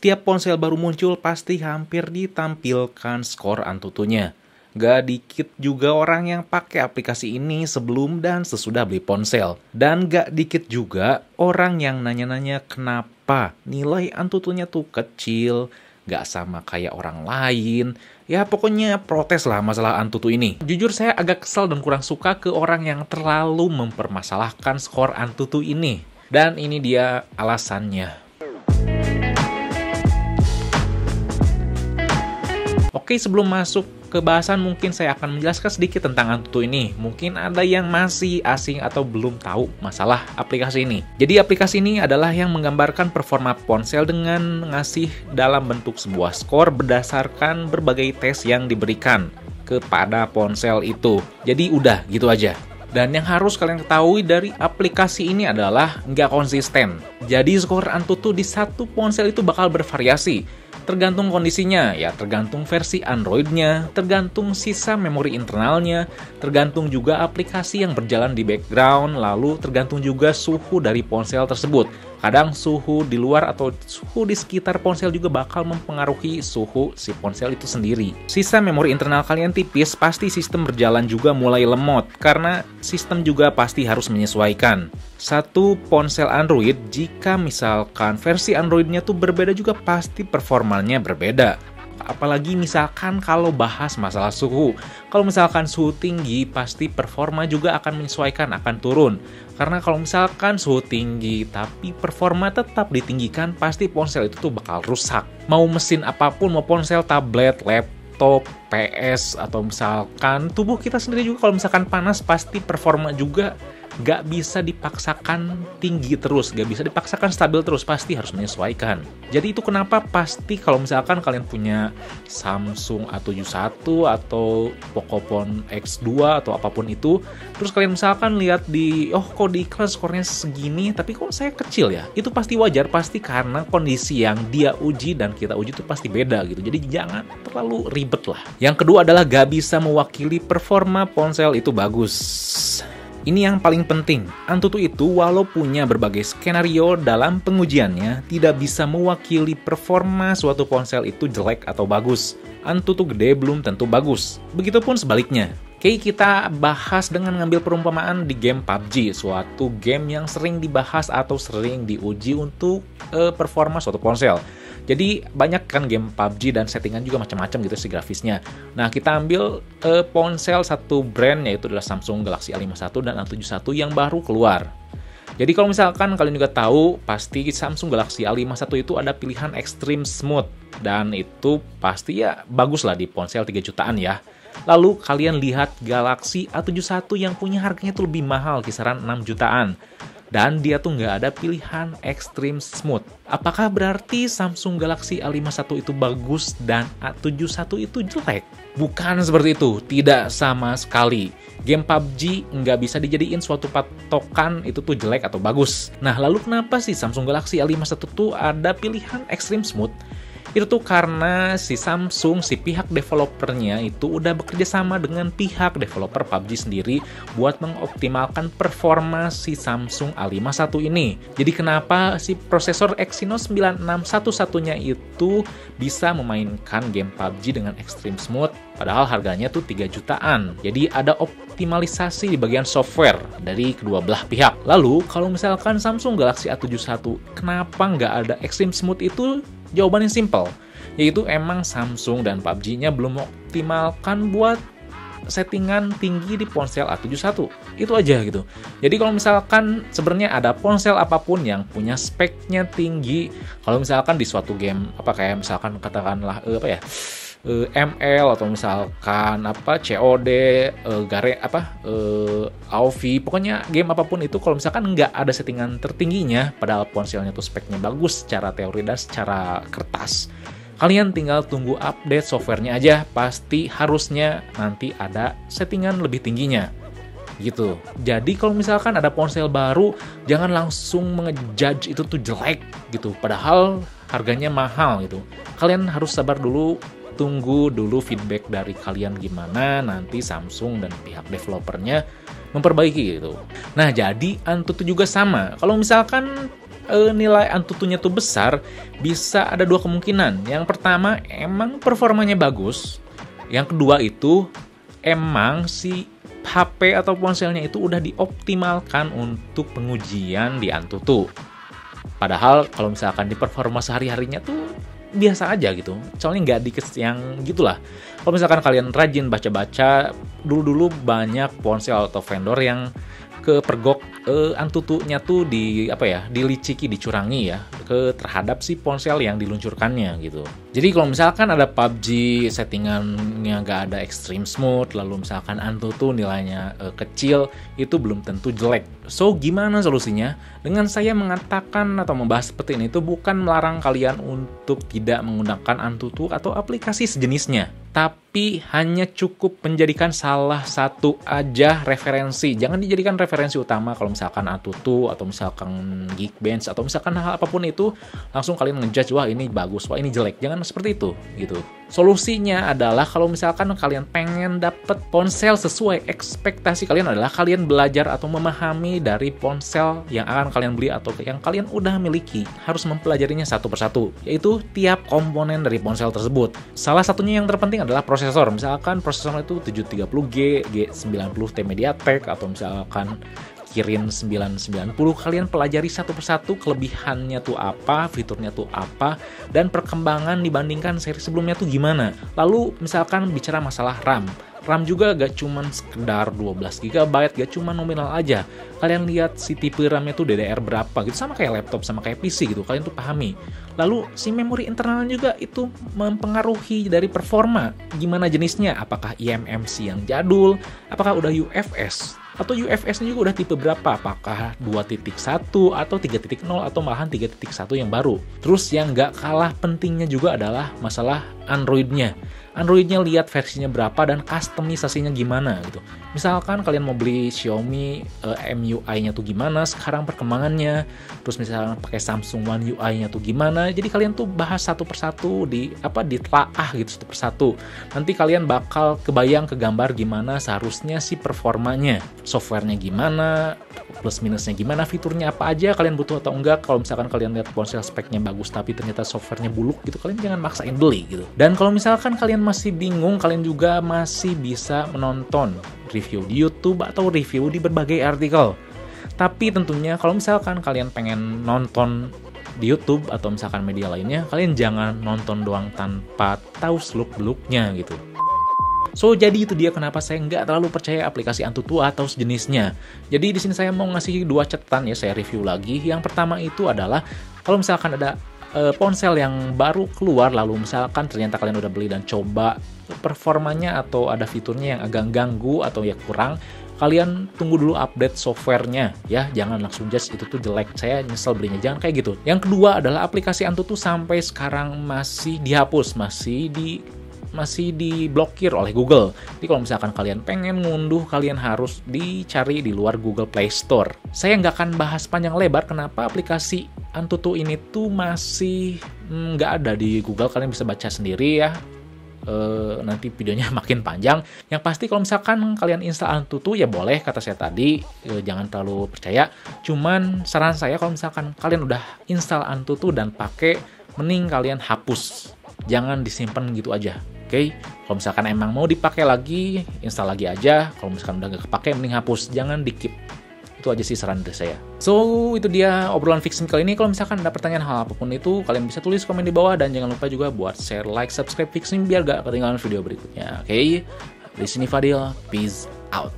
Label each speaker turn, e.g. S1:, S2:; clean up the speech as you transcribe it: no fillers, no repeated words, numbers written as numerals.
S1: Setiap ponsel baru muncul pasti hampir ditampilkan skor Antutunya. Gak dikit juga orang yang pakai aplikasi ini sebelum dan sesudah beli ponsel. Dan gak dikit juga orang yang nanya-nanya kenapa nilai Antutunya tuh kecil, gak sama kayak orang lain. Ya pokoknya protes lah masalah Antutu ini. Jujur saya agak kesal dan kurang suka ke orang yang terlalu mempermasalahkan skor Antutu ini. Dan ini dia alasannya. Oke, sebelum masuk ke bahasan mungkin saya akan menjelaskan sedikit tentang Antutu ini. Mungkin ada yang masih asing atau belum tahu masalah aplikasi ini. Jadi aplikasi ini adalah yang menggambarkan performa ponsel dengan ngasih dalam bentuk sebuah skor berdasarkan berbagai tes yang diberikan kepada ponsel itu. Jadi udah gitu aja. Dan yang harus kalian ketahui dari aplikasi ini adalah nggak konsisten. Jadi skor Antutu di satu ponsel itu bakal bervariasi. Tergantung kondisinya, ya tergantung versi Android-nya, tergantung sisa memori internalnya, tergantung juga aplikasi yang berjalan di background, lalu tergantung juga suhu dari ponsel tersebut. Kadang suhu di luar atau suhu di sekitar ponsel juga bakal mempengaruhi suhu si ponsel itu sendiri. Sisa memori internal kalian tipis, pasti sistem berjalan juga mulai lemot, karena sistem juga pasti harus menyesuaikan. Satu ponsel Android, jika misalkan versi Android-nya tuh berbeda juga pasti performanya berbeda. Apalagi misalkan kalau bahas masalah suhu. Kalau misalkan suhu tinggi, pasti performa juga akan menyesuaikan, akan turun. Karena kalau misalkan suhu tinggi tapi performa tetap ditinggikan, pasti ponsel itu tuh bakal rusak. Mau mesin apapun, mau ponsel, tablet, laptop, PS, atau misalkan tubuh kita sendiri juga kalau misalkan panas, pasti performa juga gak bisa dipaksakan tinggi terus, gak bisa dipaksakan stabil terus, pasti harus menyesuaikan. Jadi itu kenapa pasti kalau misalkan kalian punya Samsung A71 atau Pocophone X2 atau apapun itu, terus kalian misalkan lihat di, kok di iklan skornya segini, tapi kok saya kecil ya? Itu pasti wajar, pasti karena kondisi yang dia uji dan kita uji itu pasti beda gitu. Jadi jangan terlalu ribet lah. Yang kedua adalah gak bisa mewakili performa ponsel itu bagus. Ini yang paling penting, Antutu itu walau punya berbagai skenario dalam pengujiannya, tidak bisa mewakili performa suatu ponsel itu jelek atau bagus. Antutu gede belum tentu bagus. Begitupun sebaliknya. Oke, kita bahas dengan ngambil perumpamaan di game PUBG, suatu game yang sering dibahas atau sering diuji untuk performa suatu ponsel. Jadi banyak kan game PUBG dan settingan juga macam-macam gitu sih grafisnya. Nah, kita ambil ponsel satu brand, yaitu adalah Samsung Galaxy A51 dan A71 yang baru keluar. Jadi kalau misalkan kalian juga tahu, pasti Samsung Galaxy A51 itu ada pilihan Extreme Smooth. Dan itu pasti ya bagus lah di ponsel 3 jutaan ya. Lalu kalian lihat Galaxy A71 yang punya harganya tuh lebih mahal, kisaran 6 jutaan. Dan dia tuh nggak ada pilihan Extreme Smooth. Apakah berarti Samsung Galaxy A51 itu bagus dan A71 itu jelek? Bukan seperti itu, tidak sama sekali. Game PUBG nggak bisa dijadiin suatu patokan itu tuh jelek atau bagus. Nah, lalu kenapa sih Samsung Galaxy A51 tuh ada pilihan Extreme Smooth? Itu tuh karena si Samsung, si pihak developernya itu udah bekerja sama dengan pihak developer PUBG sendiri buat mengoptimalkan performa si Samsung A51 ini. Jadi kenapa si prosesor Exynos 9611-nya itu bisa memainkan game PUBG dengan Extreme Smooth, padahal harganya tuh 3 jutaan. Jadi ada optimalisasi di bagian software dari kedua belah pihak. Lalu kalau misalkan Samsung Galaxy A71, kenapa nggak ada Extreme Smooth itu? Jawabannya simple, yaitu emang Samsung dan PUBG-nya belum optimalkan buat settingan tinggi di ponsel A71. Itu aja gitu. Jadi kalau misalkan sebenarnya ada ponsel apapun yang punya speknya tinggi, kalau misalkan di suatu game kayak misalkan katakanlah ML atau misalkan COD, AoV, pokoknya game apapun itu kalau misalkan nggak ada settingan tertingginya, padahal ponselnya tuh speknya bagus secara teori dan secara kertas, kalian tinggal tunggu update softwarenya aja, pasti harusnya nanti ada settingan lebih tingginya gitu. Jadi kalau misalkan ada ponsel baru, jangan langsung mengejudge itu tuh jelek gitu, padahal harganya mahal gitu. Kalian harus sabar dulu, tunggu dulu feedback dari kalian gimana, nanti Samsung dan pihak developernya memperbaiki gitu. Nah, jadi Antutu juga sama. Kalau misalkan nilai Antutunya tuh besar, bisa ada dua kemungkinan. Yang pertama, emang performanya bagus. Yang kedua itu, emang si HP atau ponselnya itu udah dioptimalkan untuk pengujian di Antutu. Padahal kalau misalkan di performa sehari-harinya tuh biasa aja gitu. Soalnya nggak dikes yang gitulah. Kalau misalkan kalian rajin baca-baca, dulu-dulu banyak ponsel atau vendor yang kepergok Antutunya tuh diliciki, dicurangi ya terhadap si ponsel yang diluncurkannya gitu. Jadi kalau misalkan ada PUBG settingannya nggak ada extreme smooth, lalu misalkan Antutu nilainya kecil, itu belum tentu jelek. So gimana solusinya? Dengan saya mengatakan atau membahas seperti ini itu bukan melarang kalian untuk tidak menggunakan Antutu atau aplikasi sejenisnya, tapi hanya cukup menjadikan salah satu aja referensi. Jangan dijadikan referensi utama kalau misalkan Antutu atau misalkan Geekbench atau misalkan hal apapun itu langsung kalian ngejudge, wah ini bagus, wah ini jelek. Jangan seperti itu gitu. Solusinya adalah kalau misalkan kalian pengen dapet ponsel sesuai ekspektasi kalian adalah kalian belajar atau memahami dari ponsel yang akan kalian beli atau yang kalian udah miliki. Harus mempelajarinya satu persatu, yaitu tiap komponen dari ponsel tersebut. Salah satunya yang terpenting adalah prosesor. Misalkan prosesor itu 730G, G90T MediaTek, atau misalkan Kirin 990, kalian pelajari satu persatu kelebihannya tuh apa, fiturnya tuh apa, dan perkembangan dibandingkan seri sebelumnya tuh gimana. Lalu misalkan bicara masalah RAM juga gak cuman sekedar 12GB, gak cuma nominal aja. Kalian lihat si tipe RAM-nya tuh DDR berapa gitu, sama kayak laptop, sama kayak PC gitu, kalian tuh pahami. Lalu si memori internalnya juga itu mempengaruhi dari performa, gimana jenisnya, apakah eMMC yang jadul, apakah udah UFS, atau UFS-nya juga udah tipe berapa, apakah 2.1 atau 3.0 atau malahan 3.1 yang baru. Terus yang gak kalah pentingnya juga adalah masalah Android-nya. Android-nya lihat versinya berapa dan customisasinya gimana gitu. Misalkan kalian mau beli Xiaomi, MUI-nya tuh gimana sekarang perkembangannya. Terus misalkan pakai Samsung One UI-nya tuh gimana. Jadi kalian tuh bahas satu persatu ditelaah gitu satu persatu. Nanti kalian bakal kegambar gimana seharusnya si performanya. Software-nya gimana, plus minusnya gimana, fiturnya apa aja kalian butuh atau enggak. Kalau misalkan kalian lihat ponsel speknya bagus tapi ternyata software-nya buluk gitu, kalian jangan maksain beli gitu. Dan kalau misalkan kalian masih bingung, kalian juga masih bisa menonton review di YouTube atau review di berbagai artikel. Tapi tentunya kalau misalkan kalian pengen nonton di YouTube atau misalkan media lainnya, kalian jangan nonton doang tanpa tahu seluk-beluknya gitu. So, jadi itu dia kenapa saya nggak terlalu percaya aplikasi Antutu atau sejenisnya. Jadi di sini saya mau ngasih 2 catatan ya, saya review lagi. Yang pertama itu adalah kalau misalkan ada ponsel yang baru keluar, lalu misalkan ternyata kalian udah beli dan coba performanya atau ada fiturnya yang agak ganggu atau ya kurang, kalian tunggu dulu update softwarenya ya, jangan langsung judge itu tuh jelek, saya nyesel belinya, jangan kayak gitu. Yang kedua adalah aplikasi Antutu sampai sekarang masih dihapus, masih diblokir oleh Google. Jadi kalau misalkan kalian pengen ngunduh, kalian harus dicari di luar Google Play Store. Saya nggak akan bahas panjang lebar kenapa aplikasi Antutu ini tuh masih nggak ada di Google. Kalian bisa baca sendiri ya. Nanti videonya makin panjang. Yang pasti kalau misalkan kalian install Antutu ya boleh, kata saya tadi, jangan terlalu percaya. Cuman saran saya kalau misalkan kalian udah install Antutu dan pakai, mending kalian hapus. Jangan disimpan gitu aja. Oke, kalau misalkan emang mau dipakai lagi, install lagi aja. Kalau misalkan udah gak kepake, mending hapus, jangan di-keep. Itu aja sih saran dari saya. So, itu dia obrolan fixing kali ini. Kalau misalkan ada pertanyaan hal apapun itu, kalian bisa tulis komen di bawah. Dan jangan lupa juga buat share, like, subscribe fixing biar gak ketinggalan video berikutnya. Oke, di sini Fadil, peace out.